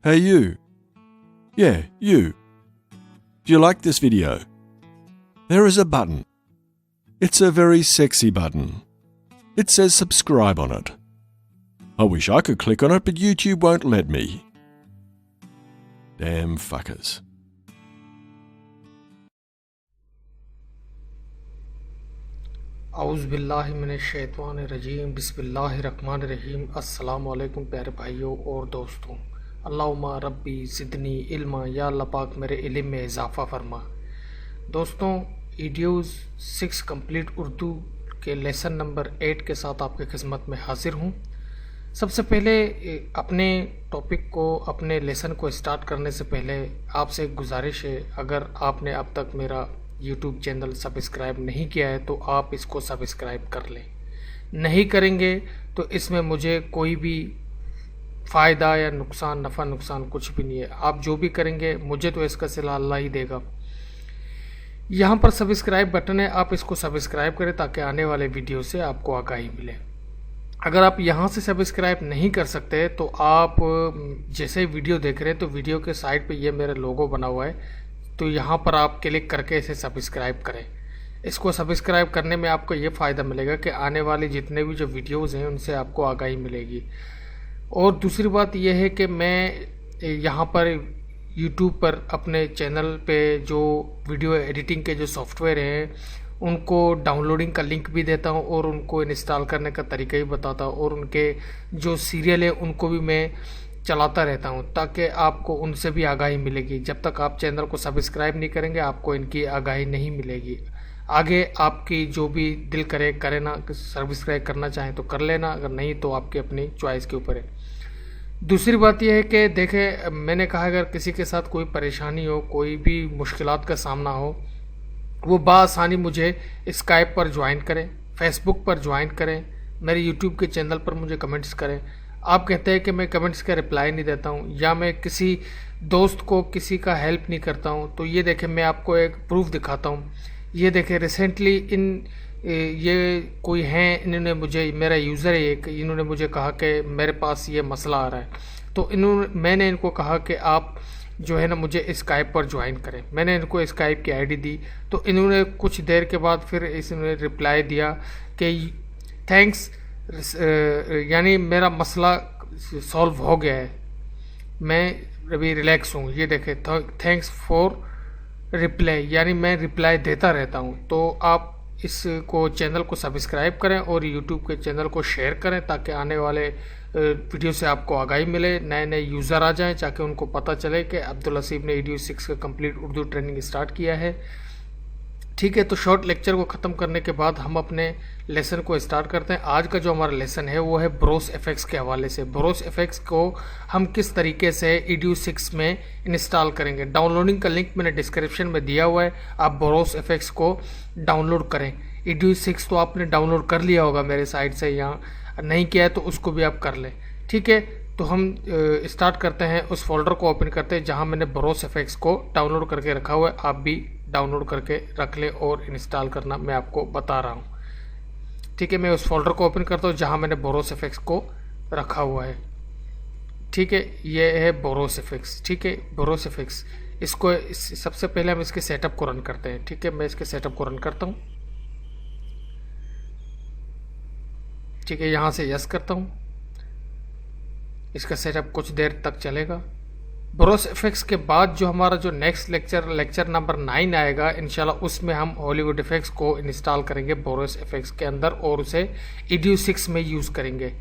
Hey you. Yeah, you. Do you like this video? There is a button. It's a very sexy button. It says subscribe on it. I wish I could click on it, but YouTube won't let me. Damn fuckers. औज़ुबिल्लाहिमिनश्शैतानिर्रजीम बिस्मिल्लाहिर्रहमानिर्रहीम। अस्सलाम वालेकुम प्यारे भाइयों और दोस्तों। अल्लाहुम्मा रब्बी ज़िदनी इल्मा, या अल्लाह पाक मेरे इल्म में इजाफ़ा फरमा। दोस्तों, वीडियोज़ 6 कंप्लीट उर्दू के लेसन नंबर 8 के साथ आपकी खिदमत में हाजिर हूँ। सबसे पहले अपने टॉपिक को, अपने लेसन को स्टार्ट करने से पहले आपसे एक गुजारिश है, अगर आपने अब तक मेरा YouTube चैनल सब्सक्राइब नहीं किया है तो आप इसको सब्सक्राइब कर लें। नहीं करेंगे तो इसमें मुझे कोई भी फ़ायदा या नुकसान, नफ़ा नुकसान कुछ भी नहीं है। आप जो भी करेंगे मुझे तो इसका सिला अल्लाह ही देगा। यहाँ पर सब्सक्राइब बटन है, आप इसको सब्सक्राइब करें ताकि आने वाले वीडियो से आपको आगाही मिले। अगर आप यहाँ से सब्सक्राइब नहीं कर सकते तो आप जैसे ही वीडियो देख रहे हैं तो वीडियो के साइड पे ये मेरा लोगो बना हुआ है, तो यहाँ पर आप क्लिक करके इसे सब्सक्राइब करें। इसको सब्सक्राइब करने में आपको ये फ़ायदा मिलेगा कि आने वाले जितने भी जो वीडियोज़ हैं उनसे आपको आगाही मिलेगी। और दूसरी बात यह है कि मैं यहाँ पर YouTube पर अपने चैनल पे जो वीडियो एडिटिंग के जो सॉफ्टवेयर हैं उनको डाउनलोडिंग का लिंक भी देता हूँ और उनको इंस्टॉल करने का तरीका भी बताता हूँ, और उनके जो सीरियल है उनको भी मैं चलाता रहता हूँ ताकि आपको उनसे भी आगाही मिलेगी। जब तक आप चैनल को सब्सक्राइब नहीं करेंगे आपको इनकी आगाही नहीं मिलेगी। आगे आपकी जो भी दिल करे करे ना, सब्सक्राइब करना चाहें तो कर लेना, अगर नहीं तो आपकी अपनी चॉइस के ऊपर है। दूसरी बात यह है कि देखें, मैंने कहा अगर किसी के साथ कोई परेशानी हो, कोई भी मुश्किलात का सामना हो, वो बासानी मुझे स्काइप पर ज्वाइन करें, फेसबुक पर ज्वाइन करें, मेरे यूट्यूब के चैनल पर मुझे कमेंट्स करें। आप कहते हैं कि मैं कमेंट्स का रिप्लाई नहीं देता हूँ या मैं किसी दोस्त को किसी का हेल्प नहीं करता हूँ, तो ये देखें मैं आपको एक प्रूफ दिखाता हूँ। ये देखें रिसेंटली ये कोई हैं, इन्होंने मुझे, मेरा यूज़र है एक, इन्होंने मुझे कहा कि मेरे पास ये मसला आ रहा है, तो मैंने इनको कहा कि आप जो है ना मुझे स्काइप पर ज्वाइन करें। मैंने इनको स्काइप की आईडी दी, तो इन्होंने कुछ देर के बाद फिर इसने रिप्लाई दिया कि थैंक्स, यानी मेरा मसला सॉल्व हो गया है, मैं अभी रिलैक्स हूँ। ये देखें, थैंक्स फॉर रिप्लाई, यानी मैं रिप्लाई देता रहता हूँ। तो आप इसको चैनल को सब्सक्राइब करें और यूट्यूब के चैनल को शेयर करें ताकि आने वाले वीडियो से आपको आगाही मिले, नए नए यूज़र आ जाएं, ताकि उनको पता चले कि अब्दुल हसीब ने वीडियो 6 का कंप्लीट उर्दू ट्रेनिंग स्टार्ट किया है। ठीक है, तो शॉर्ट लेक्चर को ख़त्म करने के बाद हम अपने लेसन को स्टार्ट करते हैं। आज का जो हमारा लेसन है वो है ब्रोस एफएक्स के हवाले से। ब्रोस एफएक्स को हम किस तरीके से ईडियो 6 में इंस्टॉल करेंगे। डाउनलोडिंग का लिंक मैंने डिस्क्रिप्शन में दिया हुआ है, आप ब्रोस एफएक्स को डाउनलोड करें। ईडियो 6 तो आपने डाउनलोड कर लिया होगा मेरे साइट से, यहाँ नहीं किया है तो उसको भी आप कर लें। ठीक है, तो हम स्टार्ट करते हैं, उस फोल्डर को ओपन करते हैं जहाँ मैंने ब्रोस एफएक्स को डाउनलोड करके रखा हुआ है। आप भी डाउनलोड करके रख लें और इंस्टॉल करना मैं आपको बता रहा हूँ। ठीक है, मैं उस फोल्डर को ओपन करता हूँ जहाँ मैंने ब्रोस एफएक्स को रखा हुआ है। ठीक है, ये है ब्रोस एफएक्स। ठीक है, ब्रोस एफएक्स, इसको सबसे पहले हम इसके सेटअप को रन करते हैं। ठीक है, मैं इसके सेटअप को रन करता हूँ। ठीक है, यहाँ से यस करता हूँ। इसका सेटअप कुछ देर तक चलेगा। ब्रोस एफएक्स के बाद जो हमारा जो नेक्स्ट लेक्चर नंबर 9 आएगा इंशाल्लाह, उसमें हम हॉलीवुड इफेक्ट्स को इंस्टॉल करेंगे ब्रोस एफएक्स के अंदर और उसे ईडियो 6 में यूज़ करेंगे।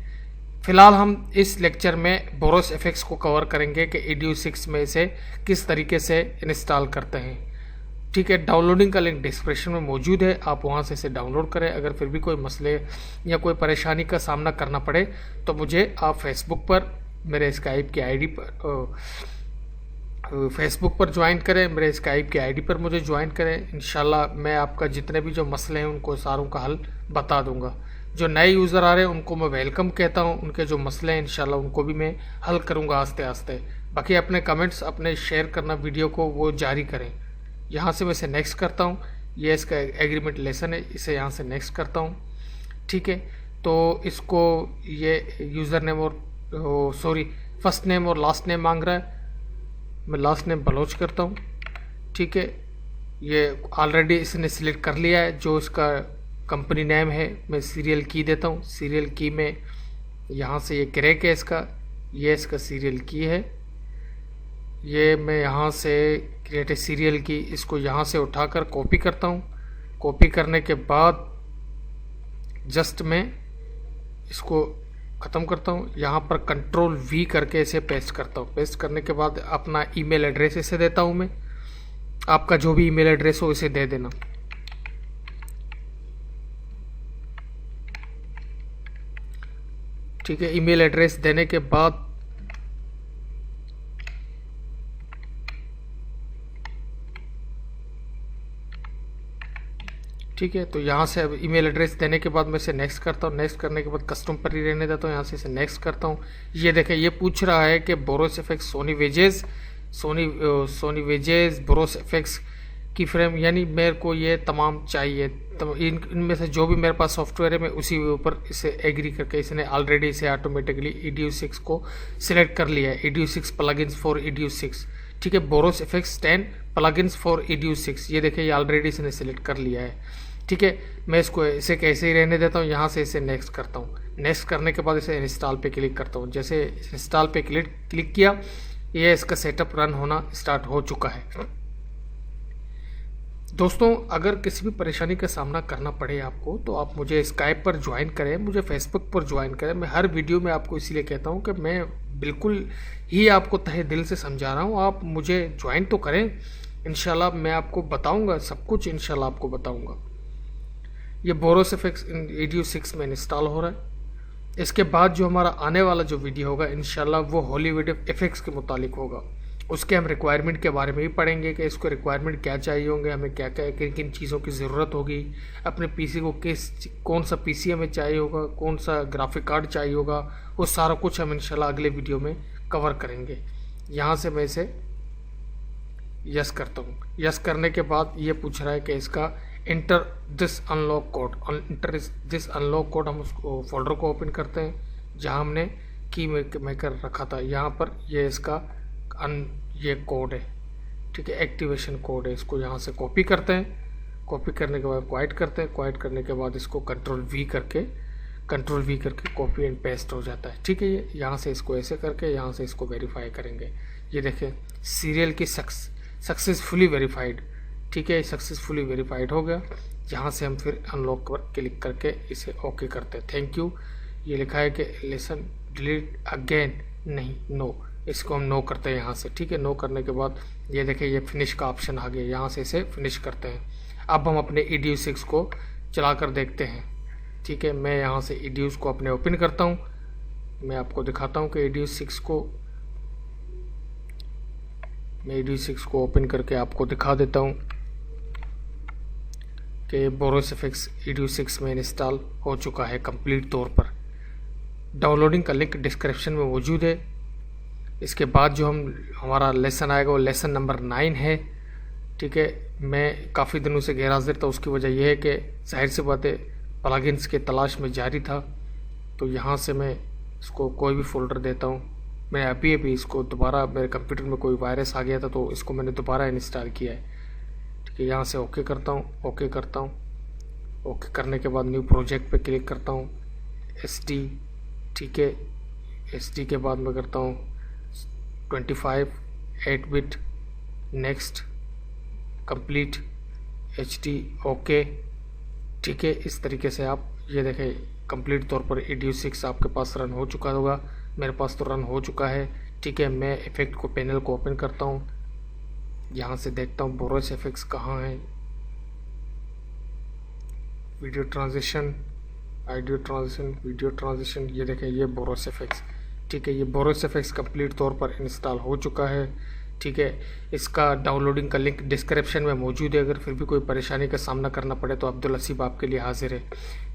फ़िलहाल हम इस लेक्चर में ब्रोस एफएक्स को कवर करेंगे कि ईडियो 6 में इसे किस तरीके से इंस्टॉल करते हैं। ठीक है, डाउनलोडिंग का लिंक डिस्क्रिप्शन में मौजूद है, आप वहाँ से इसे डाउनलोड करें। अगर फिर भी कोई मसले या कोई परेशानी का सामना करना पड़े तो मुझे आप फेसबुक पर, मेरे स्काइप की आईडी पर, फेसबुक पर ज्वाइन करें, मेरे स्काइप की आईडी पर मुझे ज्वाइन करें। इंशाल्लाह मैं आपका जितने भी जो मसले हैं उनको सारों का हल बता दूंगा। जो नए यूज़र आ रहे हैं उनको मैं वेलकम कहता हूं, उनके जो मसले हैं इंशाल्लाह उनको भी मैं हल करूंगा आस्ते आस्ते। बाकी अपने कमेंट्स, अपने शेयर करना वीडियो को वो जारी करें। यहाँ से मैं इसे नेक्स्ट करता हूँ, ये इसका एग्रीमेंट लेसन है, इसे यहाँ से नेक्स्ट करता हूँ। ठीक है, तो इसको ये यूज़र नेम और फर्स्ट नेम और लास्ट नेम मांग रहा है, मैं लास्ट नेम बलोच करता हूँ। ठीक है, ये ऑलरेडी इसने सिलेक्ट कर लिया है जो इसका कंपनी नेम है। मैं सीरियल की देता हूँ, सीरियल की में यहाँ से ये क्रैक है इसका, ये इसका सीरियल की है। ये मैं यहाँ से क्रिएट ए सीरियल की, इसको यहाँ से उठाकर कॉपी करता हूँ। कॉपी करने के बाद जस्ट मैं इसको ख़त्म करता हूँ। यहाँ पर कंट्रोल V करके इसे पेस्ट करता हूँ। पेस्ट करने के बाद अपना ईमेल एड्रेस इसे देता हूँ मैं। आपका जो भी ईमेल एड्रेस हो इसे दे देना। ठीक है, ईमेल एड्रेस देने के बाद ठीक है, तो यहाँ से अब ईमेल एड्रेस देने के बाद मैं इसे नेक्स्ट करता हूँ। नेक्स्ट करने के बाद कस्टम पर ही रहने देता हूँ। यहाँ से इसे नेक्स्ट करता हूँ। ये देखें, ये पूछ रहा है कि बोरोस एफेक्स सोनी वेजेस बोरोस एफेक्स की फ्रेम, यानी मेरे को ये तमाम चाहिए। तो इनमें से जो भी मेरे पास सॉफ्टवेयर है मैं उसी के ऊपर इसे एग्री करके, इसने ऑलरेडी इसे ऑटोमेटिकली EDU6 को सिलेक्ट कर लिया है। EDU6 plugins for EDU6। ठीक है, बोरोस एफेक्स 10 प्लगइन्स फॉर EDU6, ये देखिए ये ऑलरेडी इसने सिलेक्ट कर लिया है। ठीक है, मैं इसको इसे कैसे ही रहने देता हूँ। यहाँ से इसे नेक्स्ट करता हूँ। नेक्स्ट करने के बाद इसे इंस्टॉल पे क्लिक करता हूँ। जैसे इंस्टॉल पे क्लिक किया, ये इसका सेटअप रन होना स्टार्ट हो चुका है। दोस्तों, अगर किसी भी परेशानी का सामना करना पड़े आपको, तो आप मुझे स्काइप पर ज्वाइन करें, मुझे फेसबुक पर ज्वाइन करें। मैं हर वीडियो में आपको इसीलिए कहता हूँ कि मैं बिल्कुल ही आपको तहे दिल से समझा रहा हूँ। आप मुझे ज्वाइन तो करें, इंशाल्लाह मैं आपको बताऊँगा सब कुछ, इंशाल्लाह आपको बताऊँगा। ये बोरोस एफेक्स EDU6 में इंस्टॉल हो रहा है। इसके बाद जो हमारा आने वाला जो वीडियो होगा इंशाल्लाह वो हॉलीवुड एफेक्ट्स के मुतालिक होगा। उसके हम रिक्वायरमेंट के बारे में भी पढ़ेंगे कि इसको रिक्वायरमेंट क्या चाहिए होंगे, हमें क्या क्या किन किन चीज़ों की ज़रूरत होगी, अपने पीसी को कौन सा पीसी हमें चाहिए होगा, कौन सा ग्राफिक कार्ड चाहिए होगा, वो सारा कुछ हम इंशाल्लाह अगले वीडियो में कवर करेंगे। यहाँ से मैं इसे यस करता हूँ। यस करने के बाद ये पूछ रहा है कि इसका inter this unlock code, inter this unlock code. हम उसको फोल्डर को ओपन करते हैं जहाँ हमने की मेकर रखा था। यहाँ पर ये इसका ये कोड है। ठीक है, एक्टिवेशन कोड है। इसको यहाँ से कॉपी करते हैं। कॉपी करने के बाद क्वाइट करते हैं। क्वाइट करने के बाद इसको कंट्रोल वी करके कॉपी एंड पेस्ट हो जाता है। ठीक है, ये यहाँ से इसको ऐसे करके यहाँ से इसको वेरीफाई करेंगे। ये देखें, सीरियल की सक्सेसफुली वेरीफाइड। ठीक है, सक्सेसफुली वेरीफाइड हो गया। यहाँ से हम फिर अनलॉक पर क्लिक करके इसे ओके करते हैं। Thank you. ये लिखा है कि लेसन डिलीट अगेन, नहीं, नो, इसको हम नो करते हैं यहाँ से। ठीक है, नो करने के बाद ये देखें ये फिनिश का ऑप्शन आ गया। यहाँ से इसे फिनिश करते हैं। अब हम अपने EDU6 को चला कर देखते हैं। ठीक है, मैं यहाँ से EDU को अपने ओपन करता हूँ। मैं आपको दिखाता हूँ कि EDU6 को ओपन करके आपको दिखा देता हूँ कि बोरोस एफेक्ट्स EDU6 में इंस्टॉल हो चुका है कंप्लीट तौर पर। डाउनलोडिंग का लिंक डिस्क्रिप्शन में मौजूद है। इसके बाद जो हमारा लेसन आएगा वो लेसन नंबर 9 है। ठीक है, मैं काफ़ी दिनों से गैर हाजिर था, उसकी वजह यह है कि जाहिर सी बात है प्लगइन्स के तलाश में जारी था। तो यहाँ से मैं इसको कोई भी फोल्डर देता हूँ। मैं अभी इसको दोबारा, मेरे कंप्यूटर में कोई वायरस आ गया था तो इसको मैंने दोबारा इंस्टॉल किया है। ठीक है, यहाँ से ओके करता हूँ। ओके करने के बाद न्यू प्रोजेक्ट पे क्लिक करता हूँ, SD। ठीक है, SD के बाद मैं करता हूँ 25 8-bit, next, complete, HD, okay. ठीक है, इस तरीके से आप ये देखें कंप्लीट तौर पर EDU6 आपके पास रन हो चुका होगा। मेरे पास तो रन हो चुका है। ठीक है, मैं इफेक्ट को पैनल को ओपन करता हूँ। यहाँ से देखता हूँ बोरोस एफेक्ट्स कहाँ है। वीडियो ट्रांजिशन, वीडियो ट्रांजिशन, ये देखें ये बोरोस एफेक्ट्स। ठीक है, ये बोरोस एफेक्ट्स कंप्लीट तौर पर इंस्टॉल हो चुका है। ठीक है, इसका डाउनलोडिंग का लिंक डिस्क्रिप्शन में मौजूद है। अगर फिर भी कोई परेशानी का सामना करना पड़े तो अब्दुल हसीब आपके लिए हाजिर है।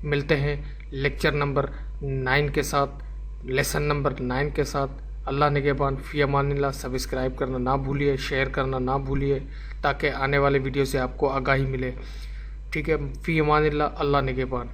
मिलते हैं लेक्चर नंबर 9 के साथ, लेसन नंबर 9 के साथ। अल्लाह निगहबान, फ़ी अमानिल्लाह। सब्सक्राइब करना ना भूलिए, शेयर करना ना भूलिए ताकि आने वाले वीडियो से आपको आगाही मिले। ठीक है, फ़ी अमानिल्लाह, अल्लाह निगहबान।